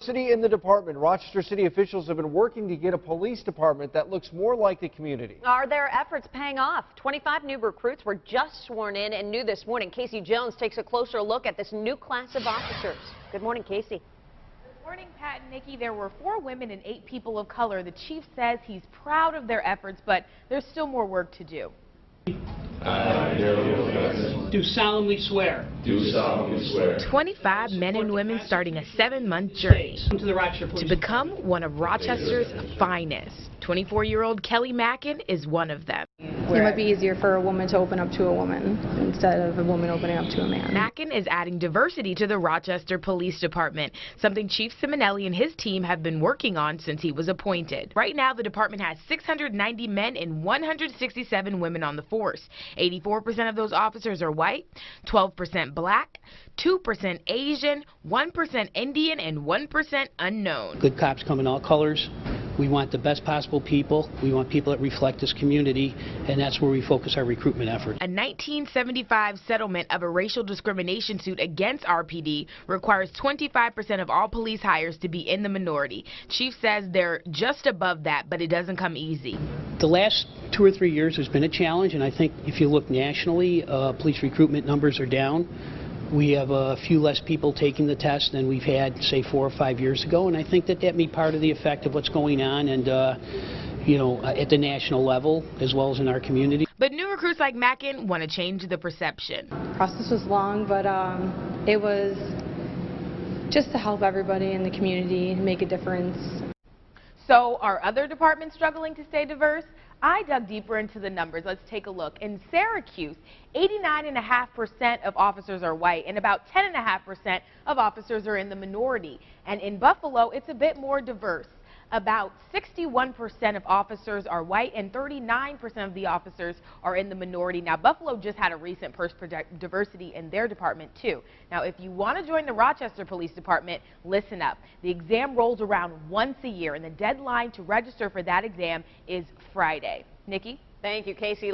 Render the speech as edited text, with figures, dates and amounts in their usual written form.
City in the department. Rochester City officials have been working to get a police department that looks more like the community. Are their efforts paying off? 25 new recruits were just sworn in and new this morning. Casey Jones takes a closer look at this new class of officers. Good morning, Casey. Good morning, Pat and Nikki. There were 4 women and 8 people of color. The chief says he's proud of their efforts, but there's still more work to do. Do solemnly swear. Do solemnly swear. 25 men and women starting a 7-month journey To the Rochester Police to become one of Rochester's finest. 24-year-old Kelly Mackin is one of them. It might be easier for a woman to open up to a woman instead of a woman opening up to a man. Mackin is adding diversity to the Rochester Police Department, something Chief Simonelli and his team have been working on since he was appointed. Right now, the department has 690 men and 167 women on the force. 84% of those officers are white, 12% black, 2% Asian, 1% Indian, and 1% unknown. Good cops come in all colors. We want the best possible people. We want people that reflect this community, and that's where we focus our recruitment efforts. A 1975 settlement of a racial discrimination suit against RPD requires 25% of all police hires to be in the minority. Chief says they're just above that, but it doesn't come easy. The last 2 or 3 years has been a challenge, and I think if you look nationally, police recruitment numbers are down. We have a few less people taking the test than we've had, say, 4 or 5 years ago, and I think that may be part of the effect of what's going on and, at the national level as well as in our community. But new recruits like Mackin want to change the perception. The process was long, but it was just to help everybody in the community make a difference. So are other departments struggling to stay diverse? I dug deeper into the numbers. Let's take a look. In Syracuse, 89.5% of officers are white and about 10.5% of officers are in the minority. And in Buffalo, it's a bit more diverse. About 61% of officers are white and 39% of the officers are in the minority. Now, Buffalo just had a recent push for diversity in their department, too. Now, if you want to join the Rochester Police Department, listen up. The exam rolls around once a year, and the deadline to register for that exam is Friday. Nikki? Thank you, Casey.